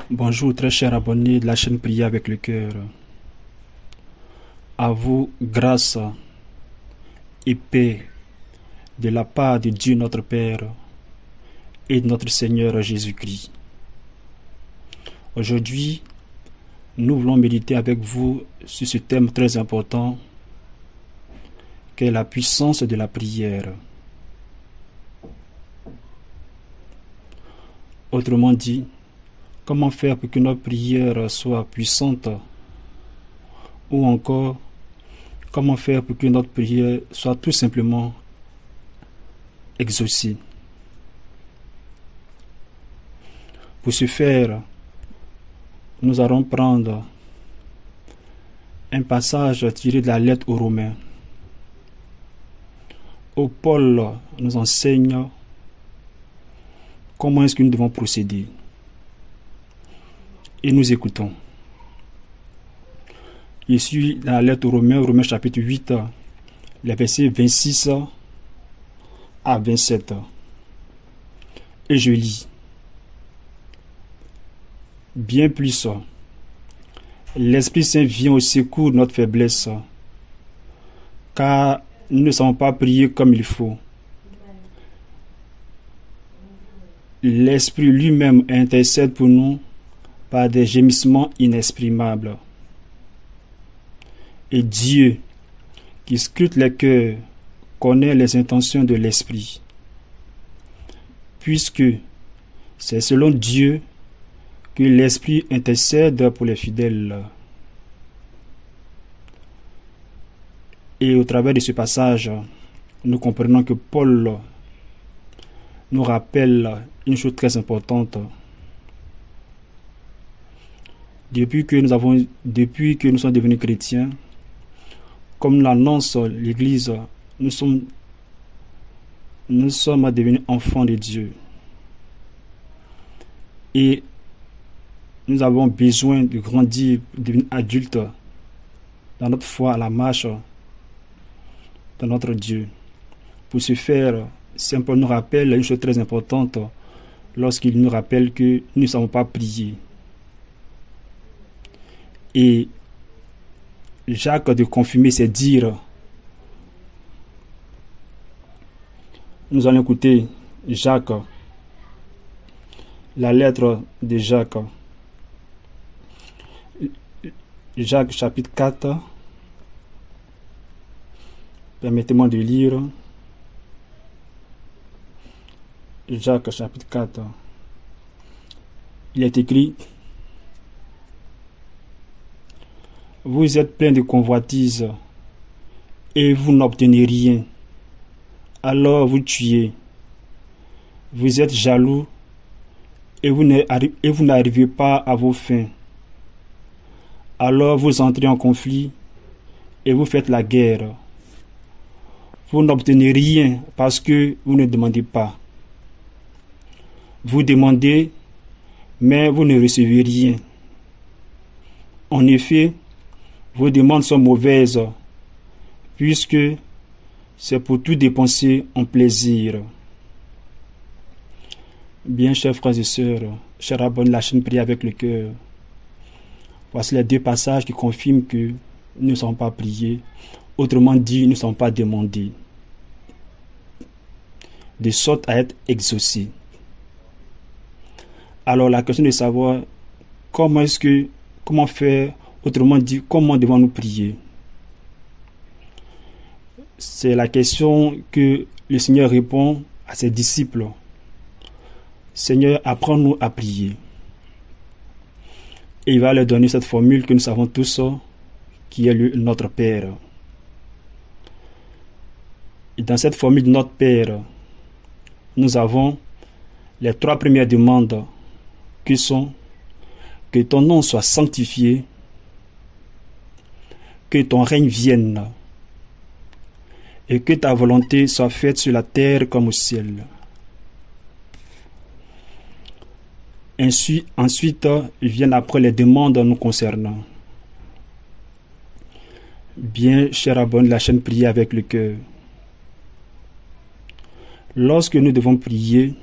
Bonjour très chers abonnés de la chaîne Prier avec le cœur. À vous, grâce et paix de la part de Dieu notre Père et de notre Seigneur Jésus-Christ. Aujourd'hui, nous voulons méditer avec vous sur ce thème très important qu'est la puissance de la prière. Autrement dit, comment faire pour que notre prière soit puissante? Ou encore, comment faire pour que notre prière soit tout simplement exaucée? Pour ce faire, nous allons prendre un passage tiré de la lettre aux Romains, où Paul nous enseigne comment est-ce que nous devons procéder. Et nous écoutons. Je suis dans la lettre aux Romains chapitre 8, les versets 26 à 27. Et je lis. Bien plus, l'Esprit Saint vient au secours de notre faiblesse, car nous ne savons pas prier comme il faut. L'Esprit lui-même intercède pour nous par des gémissements inexprimables. Et Dieu, qui scrute les cœurs, connaît les intentions de l'Esprit, puisque c'est selon Dieu que l'Esprit intercède pour les fidèles. Et au travers de ce passage, nous comprenons que Paul nous rappelle une chose très importante. Depuis que nous sommes devenus chrétiens, comme l'annonce l'Église, nous sommes devenus enfants de Dieu. Et nous avons besoin de grandir, de devenir adultes dans notre foi à la marche de notre Dieu. Pour ce faire, Saint Paul nous rappelle une chose très importante lorsqu'il nous rappelle que nous ne savons pas prier. Et Jacques de confirmer ses dires. Nous allons écouter Jacques, la lettre de Jacques. Jacques chapitre 4. Permettez-moi de lire. Jacques chapitre 4. Il est écrit: vous êtes plein de convoitise et vous n'obtenez rien. Alors vous tuez. Vous êtes jaloux et vous n'arrivez pas à vos fins. Alors vous entrez en conflit et vous faites la guerre. Vous n'obtenez rien parce que vous ne demandez pas. Vous demandez, mais vous ne recevez rien. En effet, vos demandes sont mauvaises, puisque c'est pour tout dépenser en plaisir. Bien, chers frères et sœurs, chers abonnés de la chaîne Prier avec le cœur, voici les deux passages qui confirment que nous ne sommes pas priés, autrement dit, nous ne sommes pas demandés, de sorte à être exaucés. Alors la question de savoir comment faire, autrement dit, comment devons-nous prier? C'est la question que le Seigneur répond à ses disciples. Seigneur, apprends-nous à prier. Et il va leur donner cette formule que nous savons tous, qui est notre Père. Et dans cette formule de notre Père, nous avons les trois premières demandes qui sont que ton nom soit sanctifié, que ton règne vienne et que ta volonté soit faite sur la terre comme au ciel. Ensuite, viennent après les demandes nous concernant. Bien, chers abonnés de la chaîne Prier avec le cœur, lorsque nous devons prier,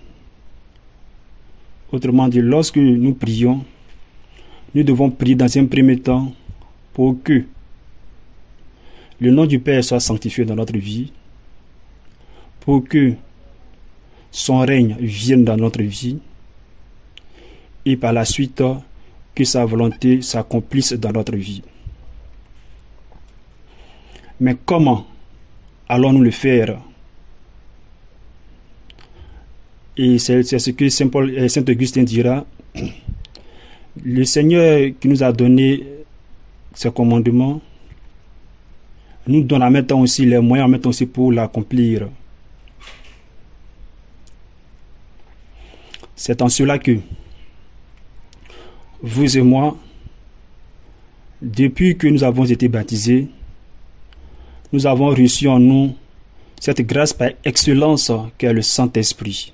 autrement dit, lorsque nous prions, nous devons prier dans un premier temps pour que le nom du Père soit sanctifié dans notre vie, pour que son règne vienne dans notre vie, et par la suite, que sa volonté s'accomplisse dans notre vie. Mais comment allons-nous le faire? Et c'est ce que Saint Augustin dira. Le Seigneur qui nous a donné ce commandement nous donne en même temps aussi les moyens, en même temps aussi pour l'accomplir. C'est en cela que vous et moi, depuis que nous avons été baptisés, nous avons reçu en nous cette grâce par excellence qu'est le Saint-Esprit.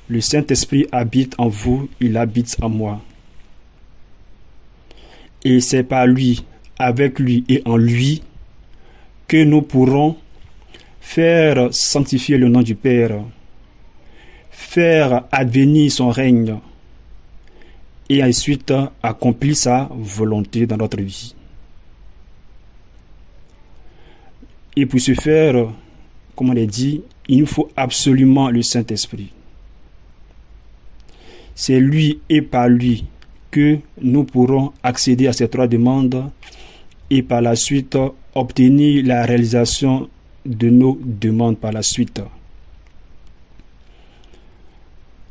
Le Saint-Esprit habite en vous, il habite en moi. Et c'est par lui, avec lui et en lui, que nous pourrons faire sanctifier le nom du Père, faire advenir son règne, et ensuite accomplir sa volonté dans notre vie. Et pour ce faire, comme on l'a dit, il nous faut absolument le Saint-Esprit. C'est lui et par lui que nous pourrons accéder à ces trois demandes et par la suite obtenir la réalisation de nos demandes par la suite.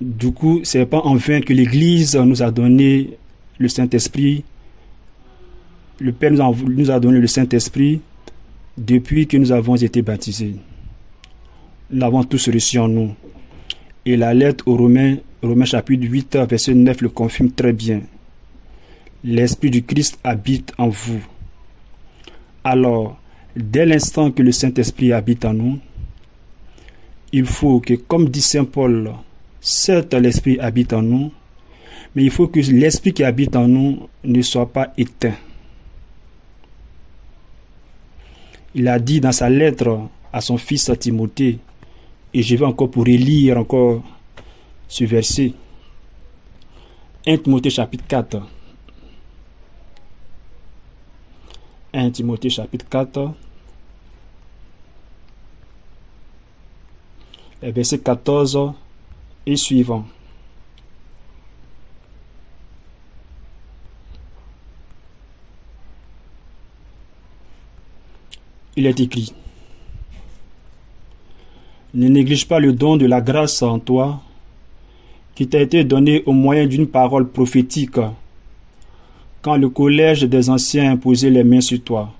Du coup, ce n'est pas en vain que l'Église nous a donné le Saint-Esprit. Le Père nous a donné le Saint-Esprit depuis que nous avons été baptisés. Nous l'avons tous reçu en nous. Et la lettre aux Romains chapitre 8, verset 9 le confirme très bien. L'Esprit du Christ habite en vous. Alors, dès l'instant que le Saint-Esprit habite en nous, il faut que, comme dit Saint Paul, certes l'Esprit habite en nous, mais il faut que l'Esprit qui habite en nous ne soit pas éteint. Il a dit dans sa lettre à son fils Timothée, et je vais encore pour relire encore ce verset. 1 Timothée chapitre 4. 1 Timothée chapitre 4. Verset 14 et suivant. Il est écrit: ne néglige pas le don de la grâce en toi, qui t'a été donné au moyen d'une parole prophétique, quand le collège des anciens imposait les mains sur toi.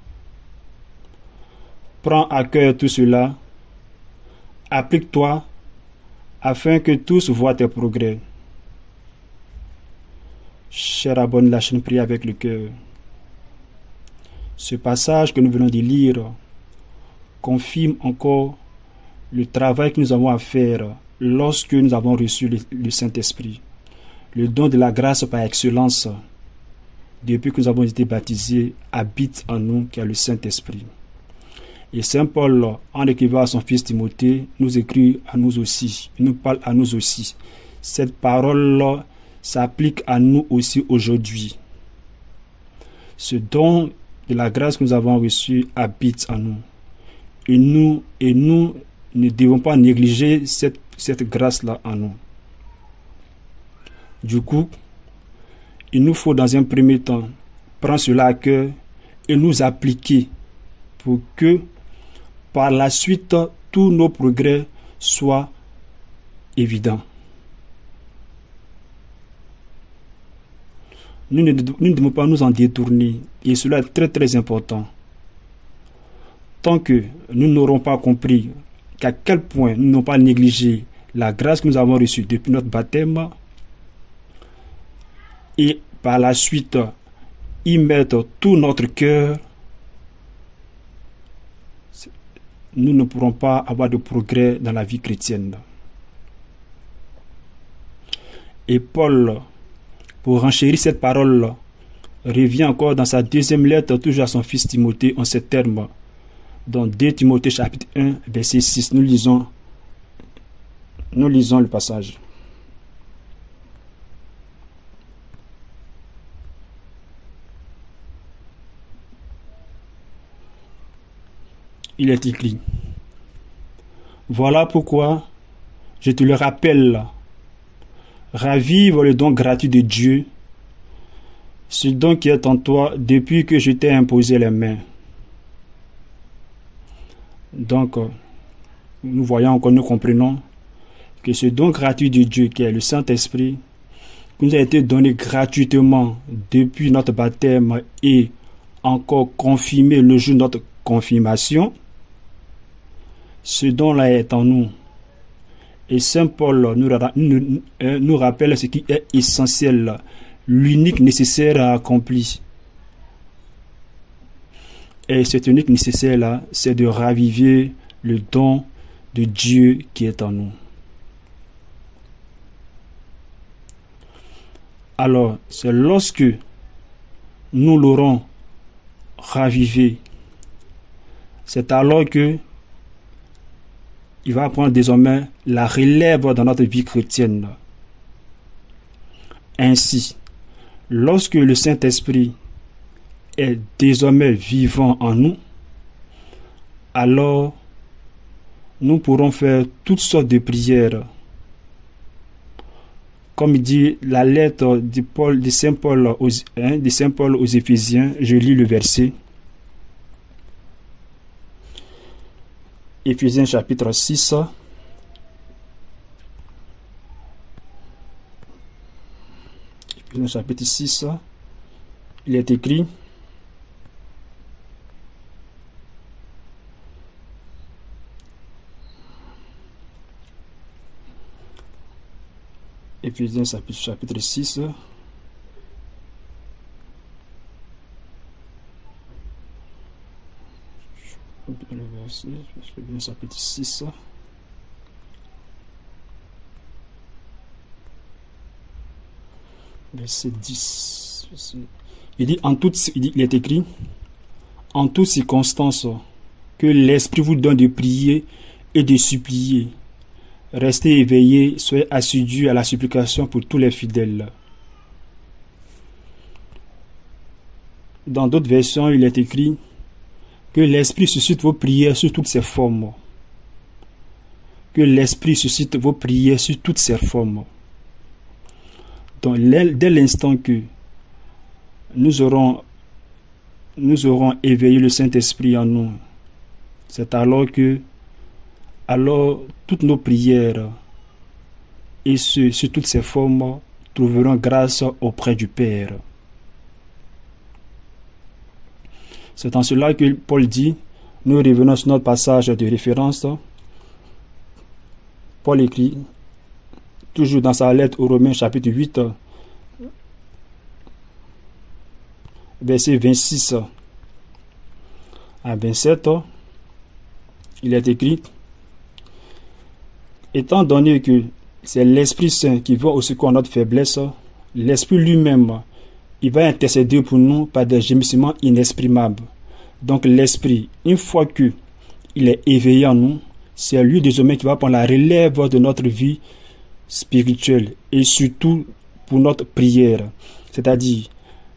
Prends à cœur tout cela, applique-toi, afin que tous voient tes progrès. Cher abonne la chaîne, prie avec le cœur. Ce passage que nous venons de lire confirme encore le travail que nous avons à faire lorsque nous avons reçu le Saint-Esprit, le don de la grâce par excellence, depuis que nous avons été baptisés, habite en nous, qui est le Saint-Esprit. Et Saint Paul, en écrivant à son fils Timothée, nous écrit à nous aussi, il nous parle à nous aussi. Cette parole s'applique à nous aussi aujourd'hui. Ce don de la grâce que nous avons reçu habite en nous. Et nous ne devons pas négliger cette grâce-là en nous. Du coup, il nous faut dans un premier temps prendre cela à cœur et nous appliquer pour que par la suite tous nos progrès soient évidents. Nous ne devons pas nous en détourner et cela est très très important. Tant que nous n'aurons pas compris qu'à quel point nous n'avons pas négligé la grâce que nous avons reçue depuis notre baptême et par la suite y mettre tout notre cœur, nous ne pourrons pas avoir de progrès dans la vie chrétienne. Et Paul, pour renchérir cette parole, revient encore dans sa deuxième lettre, toujours à son fils Timothée, en ces termes. Dans 2 Timothée chapitre 1, verset 6, nous lisons le passage. il est écrit: voilà pourquoi je te le rappelle, ravive le don gratuit de Dieu, ce don qui est en toi depuis que je t'ai imposé les mains. Donc, nous voyons, nous comprenons que ce don gratuit de Dieu qui est le Saint-Esprit, qui nous a été donné gratuitement depuis notre baptême et encore confirmé le jour de notre confirmation, ce don-là est en nous. Et Saint Paul nous rappelle ce qui est essentiel, l'unique nécessaire à accomplir. Et cet unique nécessaire-là, c'est de raviver le don de Dieu qui est en nous. Alors, c'est lorsque nous l'aurons ravivé, c'est alors que il va prendre désormais la relève dans notre vie chrétienne. Ainsi, lorsque le Saint-Esprit est désormais vivant en nous, alors nous pourrons faire toutes sortes de prières. Comme dit la lettre de Saint Paul aux Éphésiens, je lis le verset. Éphésiens chapitre 6. Éphésiens chapitre 6, il est écrit: Éphésiens chapitre 6, le verset, chapitre 6, verset 10. Il dit, il est écrit: en toutes circonstances, que l'Esprit vous donne de prier et de supplier. Restez éveillés, soyez assidus à la supplication pour tous les fidèles. Dans d'autres versions, il est écrit que l'Esprit suscite vos prières sous toutes ses formes. Que l'Esprit suscite vos prières sous toutes ses formes. Donc, dès l'instant que nous aurons éveillé le Saint-Esprit en nous, c'est alors toutes nos prières et sur toutes ces formes trouveront grâce auprès du Père. C'est en cela que Paul dit, nous revenons sur notre passage de référence. Paul écrit, toujours dans sa lettre aux Romains chapitre 8, verset 26 à 27, il est écrit: étant donné que c'est l'Esprit Saint qui va au secours à notre faiblesse, l'Esprit lui-même, il va intercéder pour nous par des gémissements inexprimables. Donc l'Esprit, une fois que il est éveillé en nous, c'est lui désormais qui va prendre la relève de notre vie spirituelle et surtout pour notre prière. C'est-à-dire,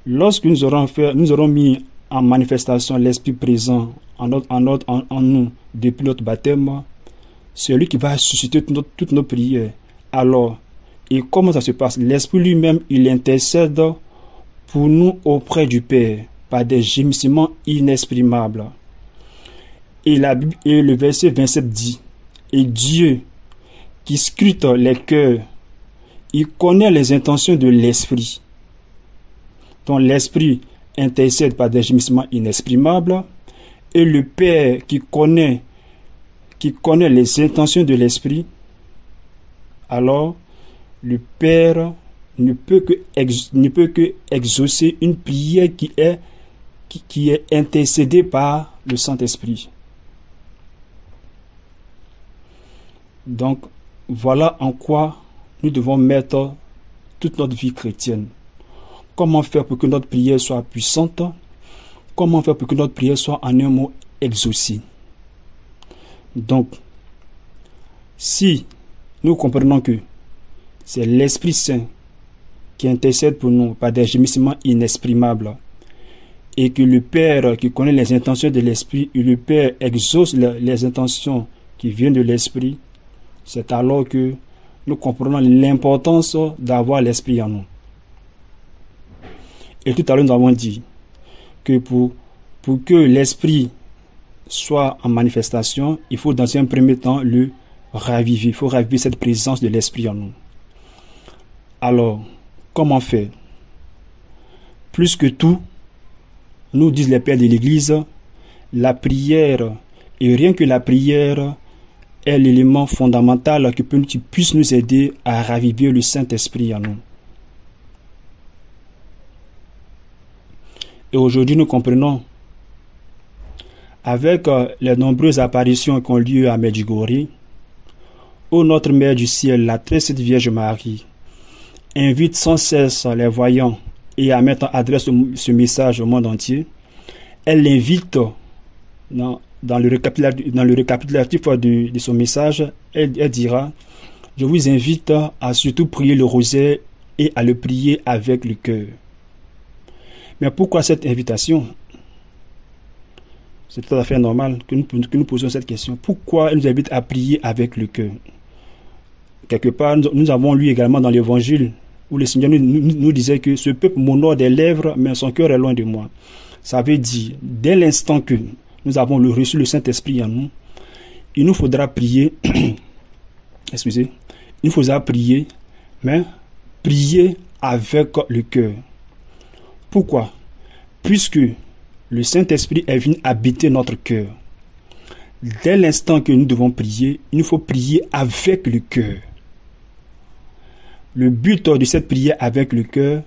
lorsque nous aurons mis en manifestation l'Esprit présent en nous depuis notre baptême, c'est lui qui va susciter toutes nos prières. Alors, et comment ça se passe? L'Esprit lui-même, il intercède pour nous auprès du Père par des gémissements inexprimables. Et le verset 27 dit: et Dieu, qui scrute les cœurs, il connaît les intentions de l'Esprit. Donc l'Esprit intercède par des gémissements inexprimables, et le Père qui connaît les intentions de l'Esprit, alors le Père ne peut que exaucer une prière qui est intercédée par le Saint-Esprit. Donc, voilà en quoi nous devons mettre toute notre vie chrétienne. Comment faire pour que notre prière soit puissante? Comment faire pour que notre prière soit en un mot exaucée? Donc, si nous comprenons que c'est l'Esprit Saint qui intercède pour nous par des gémissements inexprimables, et que le Père qui connaît les intentions de l'Esprit et le Père exauce les intentions qui viennent de l'Esprit, c'est alors que nous comprenons l'importance d'avoir l'Esprit en nous. Et tout à l'heure, nous avons dit que pour que l'Esprit soit en manifestation, il faut dans un premier temps le raviver. Il faut raviver cette présence de l'Esprit en nous. Alors, comment faire? Plus que tout, nous disent les pères de l'Église, la prière, et rien que la prière, est l'élément fondamental qui puisse nous aider à raviver le Saint-Esprit en nous. Et aujourd'hui, nous comprenons, avec les nombreuses apparitions qui ont lieu à Medjugorje, où notre Mère du Ciel, la très sainte Vierge Marie, invite sans cesse les voyants et à mettre en adresse ce message au monde entier, elle l'invite dans le récapitulatif de son message, elle dira: je vous invite à surtout prier le rosaire et à le prier avec le cœur. Mais pourquoi cette invitation? C'est tout à fait normal que nous posions cette question. Pourquoi elle nous invite à prier avec le cœur? Quelque part, nous avons lu également dans l'Évangile où le Seigneur nous disait que ce peuple m'honore des lèvres, mais son cœur est loin de moi. Ça veut dire, dès l'instant que nous avons reçu le Saint-Esprit en nous, il nous faudra prier, il nous faudra prier, mais prier avec le cœur. Pourquoi? Puisque le Saint-Esprit est venu habiter notre cœur. Dès l'instant que nous devons prier, il nous faut prier avec le cœur. Le but de cette prière avec le cœur,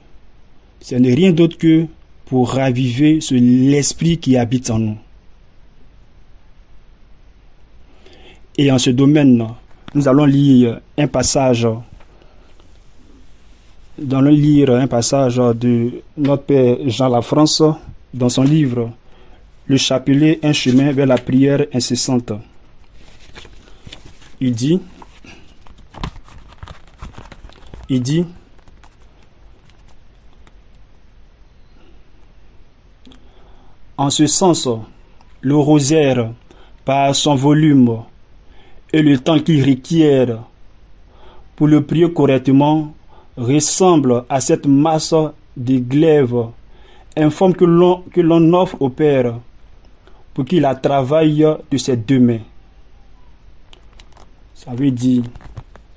ce n'est rien d'autre que pour raviver l'esprit qui habite en nous. Et en ce domaine, nous allons lire un passage de notre Père Jean Lafrance dans son livre Le Chapelet, un chemin vers la prière incessante. Il dit, en ce sens, le rosaire, par son volume et le temps qu'il requiert pour le prier correctement, ressemble à cette masse de glaive informe que l'on offre au Père pour qu'il la travaille de ses deux mains. Ça veut dire,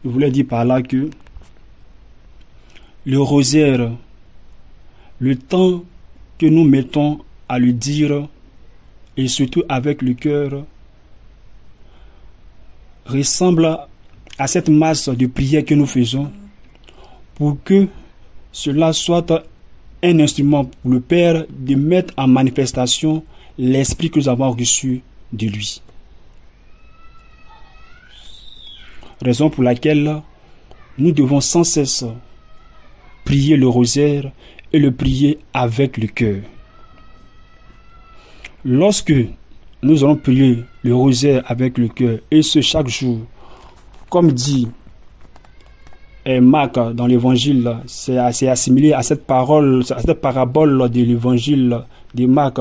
je voulais dire par là que le rosaire, le temps que nous mettons à le dire, et surtout avec le cœur, ressemble à cette masse de prière que nous faisons pour que cela soit un instrument pour le Père de mettre en manifestation l'esprit que nous avons reçu de lui. Raison pour laquelle nous devons sans cesse prier le rosaire et le prier avec le cœur. Lorsque nous allons prier le rosaire avec le cœur, et ce chaque jour, comme dit Marc dans l'évangile, c'est assimilé à cette parole, à cette parabole de l'évangile de Marc.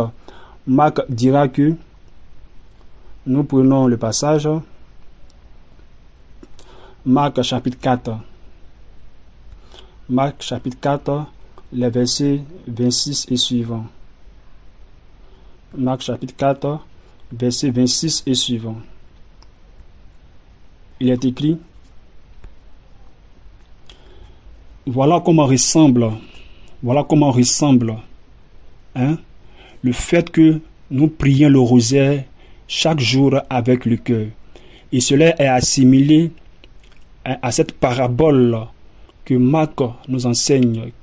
Marc dira que, nous prenons le passage, Marc chapitre 4. Marc chapitre 4, les versets 26 et suivants. Marc chapitre 4, versets 26 et suivants. Il est écrit: voilà comment ressemble le fait que nous prions le rosaire chaque jour avec le cœur. Et cela est assimilé à cette parabole que Marc nous enseigne,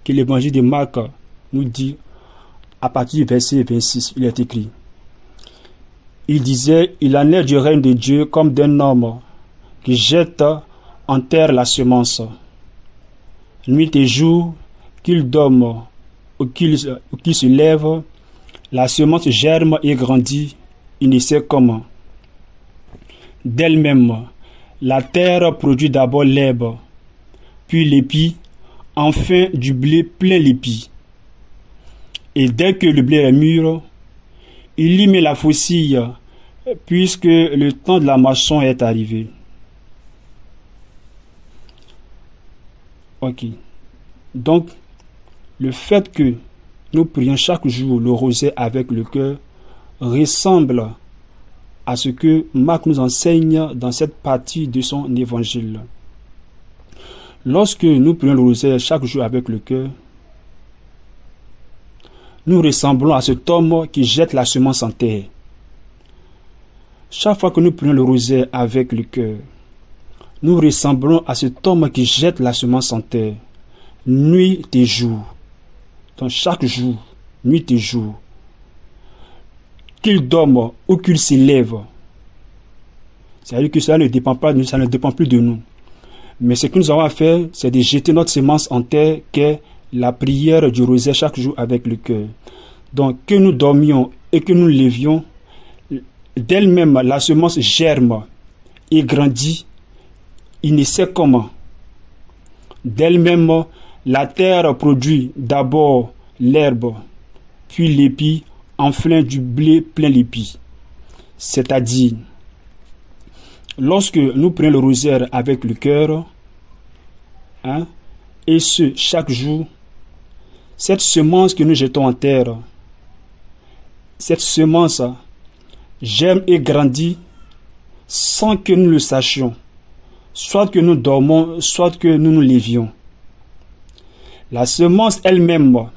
que l'évangile de Marc nous dit à partir du verset 26. Il est écrit: il disait, il en est du règne de Dieu comme d'un homme qui jette en terre la semence. Nuit et jour, qu'il dorme ou qu'il se lève, la semence germe et grandit, il ne sait comment. D'elle-même, la terre produit d'abord l'herbe, puis l'épi, enfin du blé plein l'épi. Et dès que le blé est mûr, il y met la faucille, puisque le temps de la moisson est arrivé. Ok. Donc, le fait que nous prions chaque jour le rosaire avec le cœur ressemble à ce que Marc nous enseigne dans cette partie de son évangile. Lorsque nous prions le rosaire chaque jour avec le cœur, nous ressemblons à cet homme qui jette la semence en terre. Chaque fois que nous prions le rosaire avec le cœur, nous ressemblons à cet homme qui jette la semence en terre, nuit et jour. Donc chaque jour, nuit et jour, qu'il dorme ou qu'il s'élève, c'est-à-dire que ça ne dépend pas de nous, ça ne dépend plus de nous. Mais ce que nous avons à faire, c'est de jeter notre semence en terre, qu'est la prière du rosaire chaque jour avec le cœur. Donc, que nous dormions et que nous lévions, d'elle-même, la semence germe et grandit, il ne sait comment. D'elle-même, la terre produit d'abord l'herbe, puis l'épi, enfin du blé plein l'épi. C'est-à-dire, lorsque nous prenons le rosaire avec le cœur, et ce, chaque jour, cette semence que nous jetons en terre, cette semence germe et grandit sans que nous le sachions, soit que nous dormons, soit que nous nous lévions. La semence elle-même,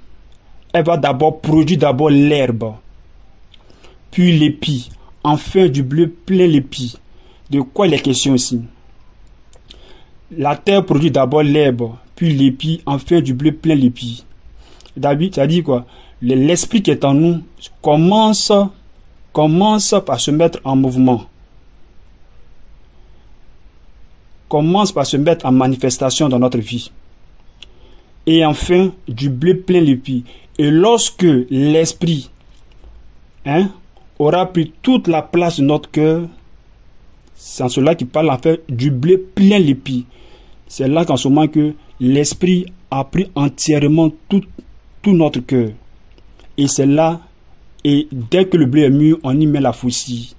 elle va d'abord produire d'abord l'herbe, puis l'épi, enfin du blé plein l'épi. De quoi il est question ici? La terre produit d'abord l'herbe, puis l'épi, enfin du blé plein l'épi. C'est-à-dire quoi? L'esprit qui est en nous commence par se mettre en mouvement. Commence par se mettre en manifestation dans notre vie. Et enfin, du blé plein l'épi. Et lorsque l'esprit aura pris toute la place de notre cœur, c'est en cela qu'il parle en fait du blé plein l'épi. C'est là qu'en ce moment que l'esprit a pris entièrement tout notre cœur. Et c'est là, et dès que le blé est mûr, on y met la faucille.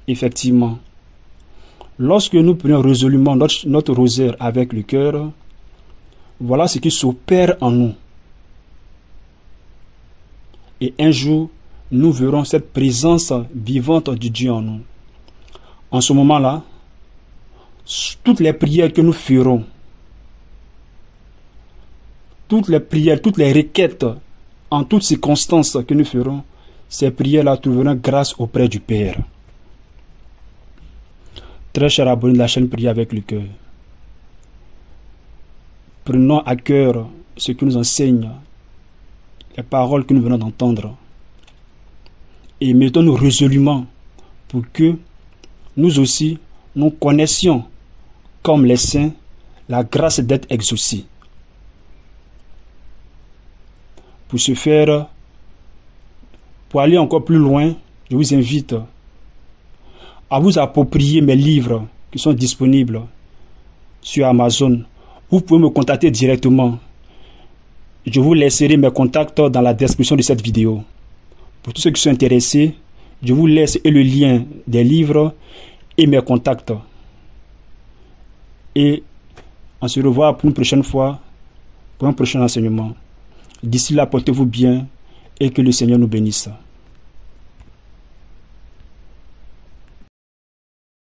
Effectivement, lorsque nous prenons résolument notre rosaire avec le cœur, voilà ce qui s'opère en nous. Et un jour, nous verrons cette présence vivante du Dieu en nous. En ce moment-là, toutes les prières que nous ferons, toutes les prières, toutes les requêtes, en toutes circonstances que nous ferons, ces prières-là trouveront grâce auprès du Père. Très cher abonné de la chaîne Prier avec le cœur, prenons à cœur ce que nous enseigne, les paroles que nous venons d'entendre, et mettons-nous résolument pour que nous aussi, nous connaissions, comme les saints, la grâce d'être exaucés. Pour ce faire, pour aller encore plus loin, je vous invite à vous approprier mes livres qui sont disponibles sur Amazon. Vous pouvez me contacter directement. Je vous laisserai mes contacts dans la description de cette vidéo. Pour tous ceux qui sont intéressés, je vous laisse le lien des livres et mes contacts. Et on se revoit pour une prochaine fois, pour un prochain enseignement. D'ici là, portez-vous bien et que le Seigneur nous bénisse.